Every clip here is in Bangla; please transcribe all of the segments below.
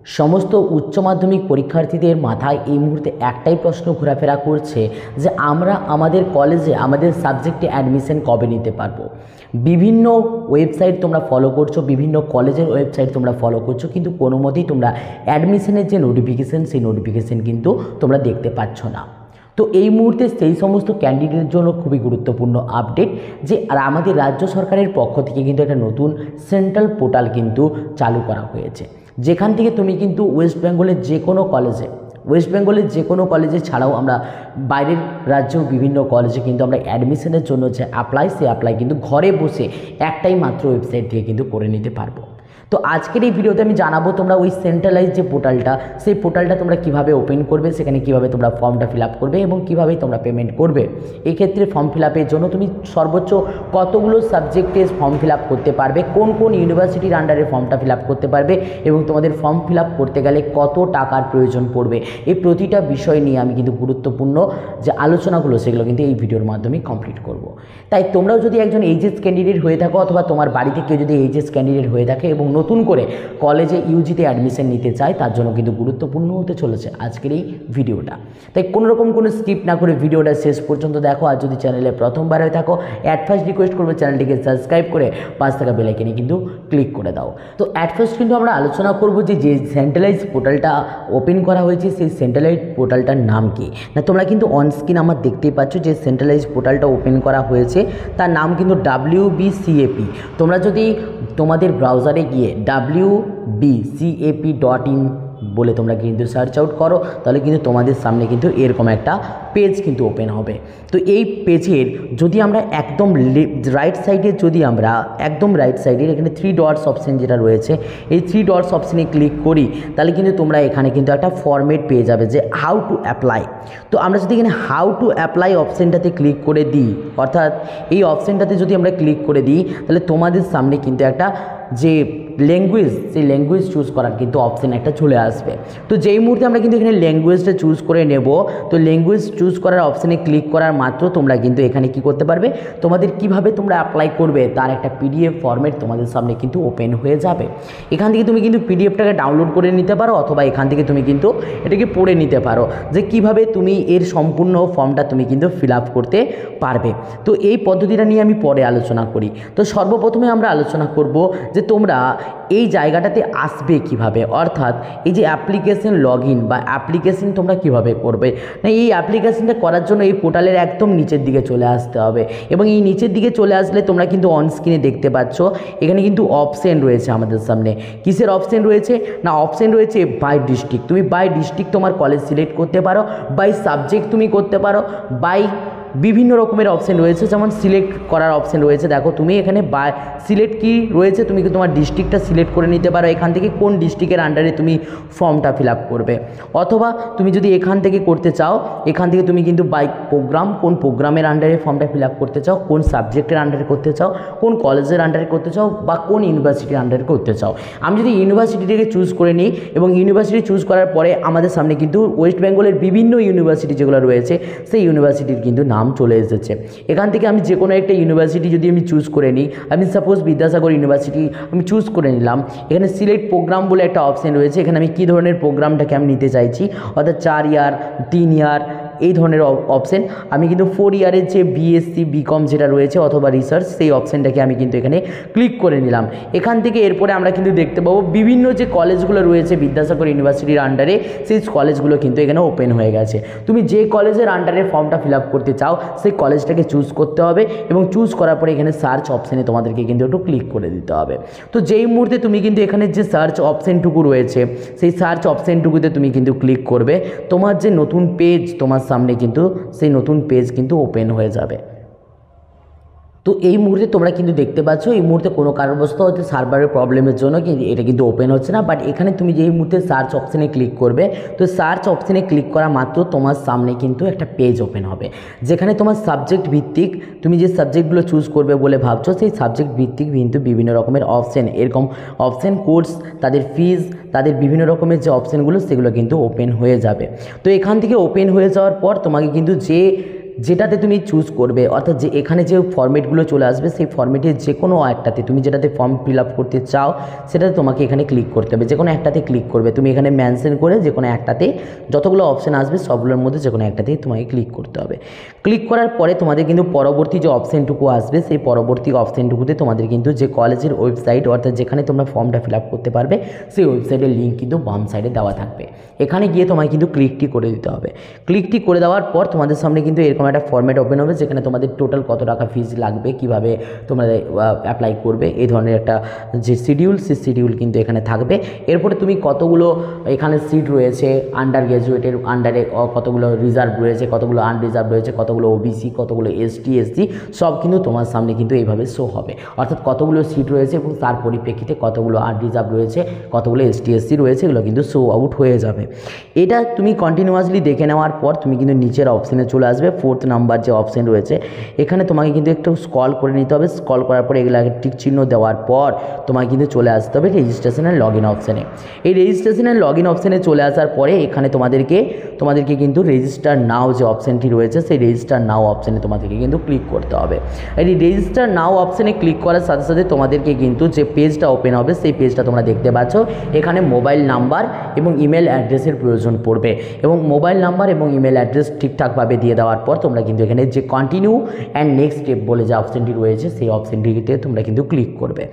সমস্ত উচ্চ মাধ্যমিক পরীক্ষার্থীদের মাথায় এই মুহূর্তে একটাই প্রশ্ন ঘোরাফেরা করছে যে আমরা আমাদের কলেজে আমাদের সাবজেক্টে অ্যাডমিশন কবে নিতে পারবো। বিভিন্ন ওয়েবসাইট তোমরা ফলো করছো, বিভিন্ন কলেজের ওয়েবসাইট তোমরা ফলো করছো, কিন্তু কোনো মতেই তোমরা অ্যাডমিশনের যে নোটিফিকেশান সেই নোটিফিকেশান কিন্তু তোমরা দেখতে পাচ্ছ না। তো এই মুহূর্তে সেই সমস্ত ক্যান্ডিডেটের জন্য খুবই গুরুত্বপূর্ণ আপডেট যে আর আমাদের রাজ্য সরকারের পক্ষ থেকে কিন্তু একটা নতুন সেন্ট্রাল পোর্টাল কিন্তু চালু করা হয়েছে, যেখান থেকে তুমি কিন্তু ওয়েস্ট বেঙ্গলের যে কোনো কলেজে ছাড়াও আমরা বাইরের রাজ্যেও বিভিন্ন কলেজে কিন্তু আমরা অ্যাডমিশনের জন্য যে অ্যাপ্লাই কিন্তু ঘরে বসে একটাই মাত্র ওয়েবসাইট থেকে কিন্তু করে নিতে পারবো। তো আজকের এই ভিডিওতে আমি জানাবো তোমরা ওই সেন্ট্রালাইজ যে পোর্টালটা, সেই পোর্টালটা তোমরা কিভাবে ওপেন করবে, সেখানে কিভাবে তোমরা ফর্মটা ফিল আপ করবে এবং কিভাবে তোমরা পেমেন্ট করবে। এই ক্ষেত্রে ফর্ম ফিল আপের জন্য তুমি সর্বোচ্চ কতগুলো সাবজেক্টে ফর্ম ফিল আপ করতে পারবে, কোন কোন ইউনিভার্সিটির আন্ডারে ফর্মটা ফিল আপ করতে পারবে এবং তোমাদের ফর্ম ফিল আপ করতে গেলে কত টাকার প্রয়োজন পড়বে, এই প্রতিটা বিষয় নিয়ে আমি কিন্তু গুরুত্বপূর্ণ যে আলোচনাগুলো সেগুলো কিন্তু এই ভিডিওর মাধ্যমে কমপ্লিট করব। তাই তোমরাও যদি একজন এইচএস ক্যান্ডিডেট হয়ে থাকো অথবা তোমার বাড়িতে কেউ যদি এইচএস ক্যান্ডিডেট হয়ে থাকে এবং নতুন করে কলেজে ইউজিতে অ্যাডমিশন নিতে চায়, তার জন্য কিন্তু গুরুত্বপূর্ণ হতে চলেছে আজকের এই ভিডিওটা। তাই কোনোরকম কোনো স্কিপ না করে ভিডিওটা শেষ পর্যন্ত দেখো। আর যদি চ্যানেলে প্রথমবার হয়ে থাকো, অ্যাট ফার্স্ট রিকোয়েস্ট করবো চ্যানেলটিকে সাবস্ক্রাইব করে পাশ থাকা বেল আইকনে কিন্তু ক্লিক করে দাও। তো অ্যাট ফার্স্ট কিন্তু আমরা আলোচনা করবো যে সেন্ট্রালাইজ পোর্টালটা ওপেন করা হয়েছে সেই সেন্ট্রালাইজ পোর্টালটার নাম কি। না তোমরা কিন্তু অন স্ক্রিন আমার দেখতেই পাচ্ছ যে সেন্ট্রালাইজ পোর্টালটা ওপেন করা হয়েছে, তার নাম কিন্তু WBCAP। তোমরা যদি তোমাদের ব্রাউজারে গিয়ে WBCAP.in বলে তোমরা কিন্তু সার্চ আউট করো, তাহলে কিন্তু তোমাদের সামনে কিন্তু এরকম একটা পেজ কিন্তু ওপেন হবে। তো এই পেজের যদি আমরা একদম রাইট সাইডে এখানে 3 ডটস অপশান যেটা রয়েছে, এই 3 ডটস অপশানে ক্লিক করি, তাহলে কিন্তু তোমরা এখানে কিন্তু একটা ফরম্যাট পেয়ে যাবে যে হাউ টু অ্যাপ্লাই। তো আমরা যদি এখানে হাউ টু অ্যাপ্লাই অপশানটাতে ক্লিক করে দিই, অর্থাৎ এই অপশানটাতে যদি আমরা ক্লিক করে দিই, তাহলে তোমাদের সামনে কিন্তু একটা যে ল্যাঙ্গুয়েজ, সেই ল্যাঙ্গুয়েজ চুজ করার কিন্তু অপশান একটা চলে আসবে। তো যেই মুহূর্তে আমরা কিন্তু এখানে ল্যাঙ্গুয়েজটা চুজ করে নেব, তো ল্যাঙ্গুয়েজ চুজ করার অপশানে ক্লিক করার মাত্র তোমরা কিন্তু এখানে কি করতে পারবে, তোমাদের কিভাবে তোমরা অ্যাপ্লাই করবে তার একটা PDF ফরম্যাট তোমাদের সামনে কিন্তু ওপেন হয়ে যাবে। এখান থেকে তুমি কিন্তু PDFটাকে ডাউনলোড করে নিতে পারো অথবা এখান থেকে তুমি কিন্তু এটাকে পড়ে নিতে পারো যে কিভাবে তুমি এর সম্পূর্ণ ফর্মটা তুমি কিন্তু ফিল আপ করতে পারবে। তো এই পদ্ধতিটা নিয়ে আমি পরে আলোচনা করি। তো সর্বপ্রথমে আমরা আলোচনা করব যে তোমরা এই জায়গাটাতে আসবে কিভাবে, অর্থাৎ এই যে অ্যাপ্লিকেশন লগইন বা অ্যাপ্লিকেশন তোমরা কিভাবে করবে। না এই অ্যাপ্লিকেশনটা করার জন্য এই পোর্টালের একদম নিচের দিকে চলে আসতে হবে এবং এই নিচের দিকে চলে আসলে তোমরা কিন্তু অন স্ক্রিনে দেখতে পাচ্ছ এখানে কিন্তু অপশান রয়েছে আমাদের সামনে। কিসের অপশান রয়েছে, না অপশান রয়েছে বাই ডিস্ট্রিক্ট। তুমি বাই ডিস্ট্রিক্ট তোমার কলেজ সিলেক্ট করতে পারো, বাই সাবজেক্ট তুমি করতে পারো, বাই বিভিন্ন রকমের অপশান রয়েছে, যেমন সিলেক্ট করার অপশান রয়েছে। দেখো তুমি এখানে বাই সিলেক্ট কি রয়েছে, তুমি কি তোমার ডিস্ট্রিক্টটা সিলেক্ট করে নিতে পারো এখান থেকে কোন ডিস্ট্রিক্টের আন্ডারে তুমি ফর্মটা ফিল আপ করবে। অথবা তুমি যদি এখান থেকে করতে চাও, এখান থেকে তুমি কিন্তু বাই প্রোগ্রাম, কোন প্রোগ্রামের আন্ডারে ফর্মটা ফিল আপ করতে চাও, কোন সাবজেক্টের আন্ডারে করতে চাও, কোন কলেজের আন্ডারে করতে চাও বা কোন ইউনিভার্সিটির আন্ডারে করতে চাও। আমি যদি ইউনিভার্সিটিটাকে চুজ করে নিই এবং ইউনিভার্সিটি চুজ করার পরে আমাদের সামনে কিন্তু ওয়েস্ট বেঙ্গলের বিভিন্ন ইউনিভার্সিটি যেগুলো রয়েছে সেই ইউনিভার্সিটির কিন্তু নাম চলে এসেছে। এখান থেকে আমি যে কোনো একটা ইউনিভার্সিটি যদি আমি চুজ করে নিই, আমি সাপোজ বিদ্যাসাগর ইউনিভার্সিটি আমি চুজ করে নিলাম, এখানে সিলেক্ট প্রোগ্রাম বলে একটা অপশান রয়েছে। এখানে আমি কী ধরনের প্রোগ্রামটাকে আমি নিতে চাইছি, অর্থাৎ 4 ইয়ার, 3 ইয়ার এই ধরনের অপশান। আমি কিন্তু 4 ইয়ারের যে BSc BCom যেটা রয়েছে অথবা রিসার্চ, সেই অপশানটাকে আমি কিন্তু এখানে ক্লিক করে নিলাম। এখান থেকে এরপরে আমরা কিন্তু দেখতে পাবো বিভিন্ন যে কলেজগুলো রয়েছে বিদ্যাসাগর ইউনিভার্সিটির আন্ডারে, সেই কলেজগুলো কিন্তু এখানে ওপেন হয়ে গেছে। তুমি যে কলেজের আন্ডারে ফর্মটা ফিল আপ করতে চাও সেই কলেজটাকে চুজ করতে হবে এবং চুজ করার পরে এখানে সার্চ অপশানে তোমাদেরকে কিন্তু একটু ক্লিক করে দিতে হবে। তো যেই মুহূর্তে তুমি কিন্তু এখানে যে সার্চ অপশানটুকু রয়েছে সেই সার্চ অপশানটুকুতে তুমি কিন্তু ক্লিক করবে, তোমার যে নতুন পেজ তোমার সামনে কিন্তু সেই নতুন পেজ কিন্তু ওপেন হয়ে যাবে। তো এই মুহূর্তে তোমরা কিন্তু দেখতে পাচ্ছ এই মুহূর্তে কোনো কারণবশত হয়তো সার্ভারের প্রবলেমের জন্য এটা কিন্তু ওপেন হচ্ছে না, বাট এখানে তুমি যেই মুহূর্তে সার্চ অপশানে ক্লিক করবে, তো সার্চ অপশানে ক্লিক করা মাত্র তোমার সামনে কিন্তু একটা পেজ ওপেন হবে, যেখানে তোমার সাবজেক্ট ভিত্তিক তুমি যে সাবজেক্টগুলো চুজ করবে বলে ভাবছো সেই সাবজেক্ট ভিত্তিক কিন্তু বিভিন্ন রকমের অপশান, এরকম অপশান, কোর্স, তাদের ফিজ, তাদের বিভিন্ন রকমের যে অপশানগুলো সেগুলো কিন্তু ওপেন হয়ে যাবে। তো এখান থেকে ওপেন হয়ে যাওয়ার পর তোমাকে কিন্তু যে যেটাতে তুমি চুজ করবে, অর্থাৎ যে এখানে যে ফর্মেটগুলো চলে আসবে সেই ফর্মেটের যে কোনো একটাতে তুমি যেটাতে ফর্ম ফিল আপ করতে চাও সেটাতে তোমাকে এখানে ক্লিক করতে হবে। যে কোনো একটাতে ক্লিক করবে তুমি, এখানে মেনশন করে যে কোনো একটাতে যতগুলো অপশান আসবে সবগুলোর মধ্যে যে কোনো একটাতেই তোমাকে ক্লিক করতে হবে। ক্লিক করার পরে তোমাদের কিন্তু পরবর্তী যে অপশানটুকু আসবে সেই পরবর্তী অপশানটুকুতে তোমাদের কিন্তু যে কলেজের ওয়েবসাইট, অর্থাৎ যেখানে তোমরা ফর্মটা ফিল আপ করতে পারবে সেই ওয়েবসাইটের লিঙ্ক কিন্তু বাম সাইডে দেওয়া থাকবে। এখানে গিয়ে তোমায় কিন্তু ক্লিকটি করে দিতে হবে। ক্লিকটি করে দেওয়ার পর তোমাদের সামনে কিন্তু এরকম একটা ফর্মেট ওপেন হবে, যেখানে তোমাদের টোটাল কত টাকা ফিজ লাগবে, কিভাবে তোমরা অ্যাপ্লাই করবে, এই ধরনের একটা যে শিডিউল, সেই শিডিউল কিন্তু এখানে থাকবে। এরপরে তুমি কতগুলো এখানে সিট রয়েছে, আন্ডার গ্র্যাজুয়েটের আন্ডারে কতগুলো রিজার্ভ রয়েছে, কতগুলো আনরিজার্ভ রয়েছে, কতগুলো ওবিসি, কতগুলো এসটি এসসি, সব কিন্তু তোমার সামনে কিন্তু এইভাবে শো হবে। অর্থাৎ কতগুলো সিট রয়েছে এবং তার পরিপ্রেক্ষিতে কতগুলো আনরিজার্ভ রয়েছে, কতগুলো এসটি এসসি রয়েছে, এগুলো কিন্তু শো আউট হয়ে যাবে। এটা তুমি কন্টিনিউয়াসলি দেখে নেওয়ার পর তুমি কিন্তু নিচের অপশানে চলে আসবে। 4th নাম্বার যে অপশান রয়েছে এখানে তোমাকে কিন্তু একটু স্ক্রল করে নিতে হবে। স্ক্রল করার পর এগুলাকে টিক চিহ্ন দেওয়ার পর তোমাকে কিন্তু চলে আসতে হবে রেজিস্ট্রেশনের লগ ইন অপশানে। এই রেজিস্ট্রেশনের লগ ইন অপশানে চলে আসার পরে এখানে তোমাদেরকে কিন্তু রেজিস্টার নাও যে অপশানটি রয়েছে সেই রেজিস্টার নাও অপশানে তোমাদেরকে কিন্তু ক্লিক করতে হবে। এই রেজিস্টার নাও অপশানে ক্লিক করার সাথে সাথে তোমাদেরকে কিন্তু যে পেজটা ওপেন হবে সেই পেজটা তোমরা দেখতে পাচ্ছ। এখানে মোবাইল নাম্বার এবং ইমেল অ্যাড্রেসের প্রয়োজন পড়বে, এবং মোবাইল নাম্বার এবং ইমেল অ্যাড্রেস ঠিকঠাকভাবে দিয়ে দেওয়ার পর তোমরা কিন্তু এখানে যে কন্টিনিউ অ্যান্ড নেক্সট স্টেপ বলে যে অপশানটি রয়েছে সেই অপশানটিতে তোমরা কিন্তু ক্লিক করবে।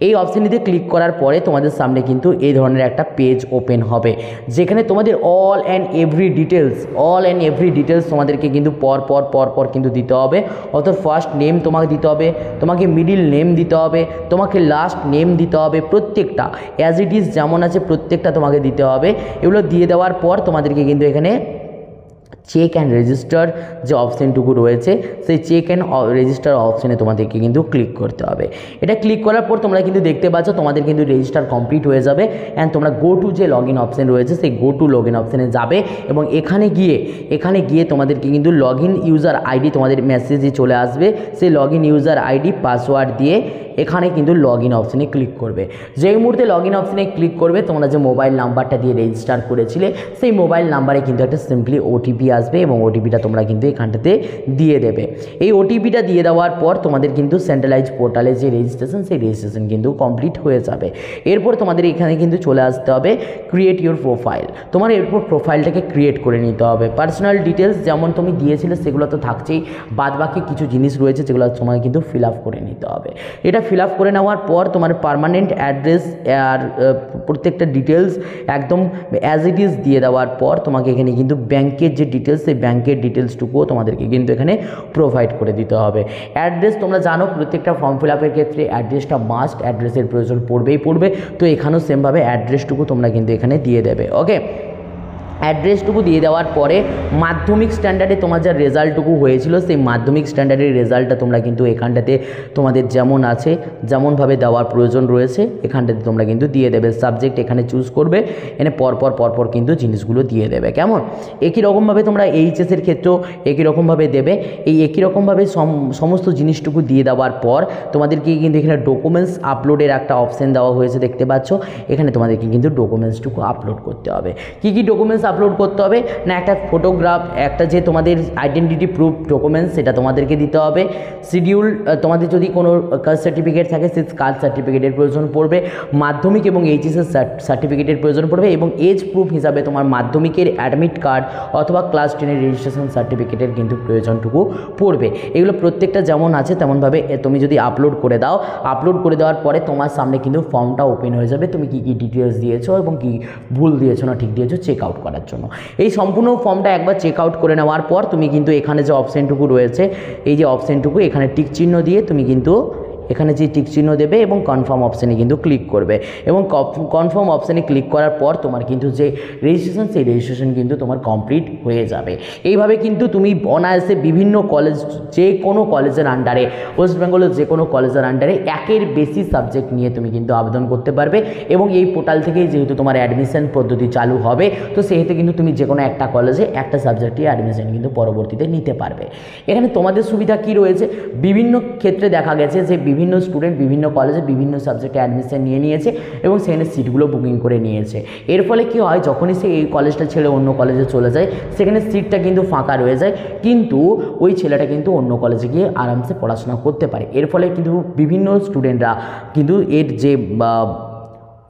এই অপশানটিতে ক্লিক করার পরে তোমাদের সামনে কিন্তু এই ধরনের একটা পেজ ওপেন হবে, যেখানে তোমাদের অল অ্যান্ড এভরি ডিটেলস তোমাদেরকে কিন্তু পর কিন্তু দিতে হবে। অর্থাৎ ফার্স্ট নেম তোমাকে দিতে হবে, তোমাকে মিডিল নেম দিতে হবে, তোমাকে লাস্ট নেম দিতে হবে, প্রত্যেকটা অ্যাজ ইট ইজ যেমন আছে প্রত্যেকটা তোমাকে দিতে হবে। এগুলো দিয়ে দেওয়ার পর তোমাদেরকে কিন্তু এখানে চেক অ্যান্ড রেজিস্টার যে অপশানটুকু রয়েছে সেই চেক অ্যান্ড রেজিস্টার অপশানে তোমাদেরকে কিন্তু ক্লিক করতে হবে। এটা ক্লিক করার পর তোমরা কিন্তু দেখতে পাচ্ছ তোমাদের কিন্তু রেজিস্টার কমপ্লিট হয়ে যাবে। অ্যান্ড তোমরা গো টু যে লগ ইন অপশান রয়েছে সেই গো টু লগ ইন অপশানে যাবে, এবং এখানে গিয়ে তোমাদেরকে কিন্তু লগ ইন ইউজার আইডি তোমাদের মেসেজে চলে আসবে। সেই log in user ID password দিয়ে এখানে কিন্তু লগ ইন অপশানে ক্লিক করবে। যেই মুহূর্তে লগ ইন অপশানে ক্লিক করবে তোমরা যে মোবাইল নাম্বারটা দিয়ে রেজিস্টার করেছিলে সেই মোবাইল নাম্বারে কিন্তু একটা সিম্পলি ওটিপি আসবে, এবং ওটিপিটা তোমরা কিন্তু এখানটাতে দিয়ে দেবে। এই ওটিপিটা দিয়ে দেওয়ার পর তোমাদের কিন্তু সেন্ট্রালাইজ পোর্টালে যে রেজিস্ট্রেশন সেই রেজিস্ট্রেশন কিন্তু কমপ্লিট হয়ে যাবে। এরপর তোমাদের এখানে কিন্তু চলে আসতে হবে ক্রিয়েট ইউর প্রোফাইল। তোমার এরপর প্রোফাইলটাকে ক্রিয়েট করে নিতে হবে। পার্সোনাল ডিটেলস যেমন তুমি দিয়েছিলে সেগুলো তো থাকছেই, বাদ বাকি কিছু জিনিস রয়েছে যেগুলো তোমাকে কিন্তু ফিল আপ করে নিতে হবে। এটা ফিল আপ করে নেওয়ার পর তোমার পার্মানেন্ট অ্যাড্রেস আর প্রত্যেকটা ডিটেলস একদম অ্যাজ ইট ইজ দিয়ে দেওয়ার পর তোমাকে এখানে কিন্তু ব্যাংকের যে ডিটেলস সেই ব্যাংকের ডিটেলসটুকুও তোমাদেরকে কিন্তু এখানে প্রোভাইড করে দিতে হবে। অ্যাড্রেস তোমরা জানো প্রত্যেকটা ফর্ম ফিল আপের ক্ষেত্রে অ্যাড্রেসটা মাস্ট, অ্যাড্রেসের প্রয়োজন পড়বে। তো এখানেও সেমভাবে অ্যাড্রেসটুকু তোমরা কিন্তু এখানে দিয়ে দেবে। ওকে, অ্যাড্রেসটুকু দিয়ে দেওয়ার পরে মাধ্যমিক স্ট্যান্ডার্ডে তোমার যা রেজাল্টটুকু হয়েছিল সেই মাধ্যমিক স্ট্যান্ডার্ডের রেজাল্টটা তোমরা কিন্তু এখানটাতে তোমাদের যেমন আছে যেমনভাবে দেওয়ার প্রয়োজন রয়েছে এখানটাতে তোমরা কিন্তু দিয়ে দেবে। সাবজেক্ট এখানে চুজ করবে, এনে পরপর কিন্তু জিনিসগুলো দিয়ে দেবে। কেমন একই রকমভাবে তোমরা এইচএসের ক্ষেত্রেও একই রকমভাবে দেবে। এই একই রকমভাবে সমস্ত জিনিসটুকু দিয়ে দেওয়ার পর তোমাদেরকে কিন্তু এখানে ডকুমেন্টস আপলোডের একটা অপশান দেওয়া হয়েছে দেখতে পাচ্ছ। এখানে তোমাদেরকে কিন্তু ডকুমেন্টসটুকু আপলোড করতে হবে। কী ডকুমেন্টস আপলোড করতে হবে না, একটা ফটোগ্রাফ, একটা যে তোমাদের আইডেন্টিটি প্রুফ ডকুমেন্টস সেটা তোমাদেরকে দিতে হবে। শিডিউল, তোমাদের যদি কোনো কাস্ট সার্টিফিকেট থাকে সেই কাস্ট সার্টিফিকেটের প্রয়োজন পড়বে। মাধ্যমিক এবং এইচএসের সার্টিফিকেটের প্রয়োজন পড়বে, এবং এজ প্রুফ হিসাবে তোমার মাধ্যমিকের অ্যাডমিট কার্ড অথবা ক্লাস 10-এর রেজিস্ট্রেশন সার্টিফিকেটের কিন্তু প্রয়োজনটুকু পড়বে। এগুলো প্রত্যেকটা যেমন আছে তেমনভাবে তুমি যদি আপলোড করে দাও, আপলোড করে দেওয়ার পরে তোমার সামনে কিন্তু ফর্মটা ওপেন হয়ে যাবে। তুমি কী ডিটেলস দিয়েছো এবং কী ভুল দিয়েছো না ঠিক দিয়েছো চেক আউট করার জন্য। এই সম্পূর্ণ ফর্মটা একবার চেক আউট করে নেওয়ার পর তুমি কিন্তু এখানে যে অপশানটুকু রয়েছে এই যে অপশানটুকু এখানে টিক চিহ্ন দিয়ে তুমি কিন্তু এখানে যে টিক চিহ্ন দেবে এবং কনফার্ম অপশানে কিন্তু ক্লিক করবে, এবং কনফার্ম অপশানে ক্লিক করার পর তোমার কিন্তু যে রেজিস্ট্রেশন সেই রেজিস্ট্রেশন কিন্তু তোমার কমপ্লিট হয়ে যাবে। এইভাবে কিন্তু তুমি অনায়াসে বিভিন্ন কলেজ, যে কোনো কলেজের আন্ডারে, ওয়েস্ট বেঙ্গলের যে কোনো কলেজের আন্ডারে একের বেশি সাবজেক্ট নিয়ে তুমি কিন্তু আবেদন করতে পারবে। এবং এই পোর্টাল থেকেই যেহেতু তোমার অ্যাডমিশন পদ্ধতি চালু হবে তো সেহেতু কিন্তু তুমি যে কোনো একটা কলেজে একটা সাবজেক্টে অ্যাডমিশন কিন্তু পরবর্তীতে নিতে পারবে। এখানে তোমাদের সুবিধা কি রয়েছে, বিভিন্ন ক্ষেত্রে দেখা গেছে যে বিভিন্ন বিভিন্ন স্টুডেন্ট বিভিন্ন কলেজে বিভিন্ন সাবজেক্টে অ্যাডমিশন নিয়ে নিয়েছে এবং সেখানে সিটগুলো বুকিং করে নিয়েছে। এর ফলে কী হয়, যখনই সে এই কলেজটা ছেড়ে অন্য কলেজে চলে যায় সেখানে সিটটা কিন্তু ফাঁকা রয়ে যায়, কিন্তু ওই ছেলেটা কিন্তু অন্য কলেজে গিয়ে আরামসে পড়াশোনা করতে পারে। এর ফলে কিন্তু বিভিন্ন স্টুডেন্টরা কিন্তু এর যে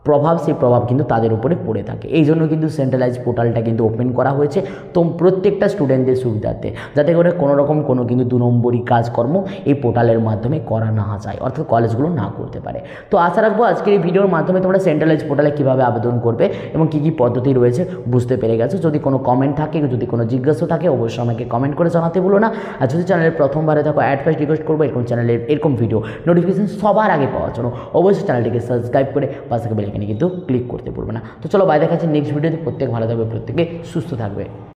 প্রভাব, সেই প্রভাব কিন্তু তাদের উপরে পড়ে থাকে। এই জন্য কিন্তু সেন্ট্রালাইজ পোর্টালটা কিন্তু ওপেন করা হয়েছে তো প্রত্যেকটা স্টুডেন্টদের সুবিধার্থে, যাতে করে কোনো রকম কোনো কিন্তু 2 নম্বরই কাজকর্ম এই পোর্টালের মাধ্যমে করা না যায়, অর্থাৎ কলেজগুলো না করতে পারে। তো আশা রাখবো আজকের এই ভিডিওর মাধ্যমে তোমরা সেন্ট্রালাইজ পোর্টালে কীভাবে আবেদন করবে এবং কী কী পদ্ধতি রয়েছে বুঝতে পেরে গেছো। যদি কোনো কমেন্ট থাকে, যদি কোনো জিজ্ঞাসা থাকে, অবশ্যই আমাকে কমেন্ট করে জানাতে ভুলো না। আর যদি চ্যানেলের প্রথমবারে থাকো, ফার্স্ট রিকোয়েস্ট করবো এরকম চ্যানেলের এরকম ভিডিও নোটিফিকেশন সবার আগে পাওয়ার জন্য অবশ্যই চ্যানেলটিকে সাবস্ক্রাইব করে পাশে বেল আইকনে কিন্তু ক্লিক করতে ভুলবে না। তো চলো, বাই, দেখাচ্ছি নেক্সট ভিডিওতে। প্রত্যেক ভালো থাকবে, প্রত্যেকে সুস্থ থাকবে।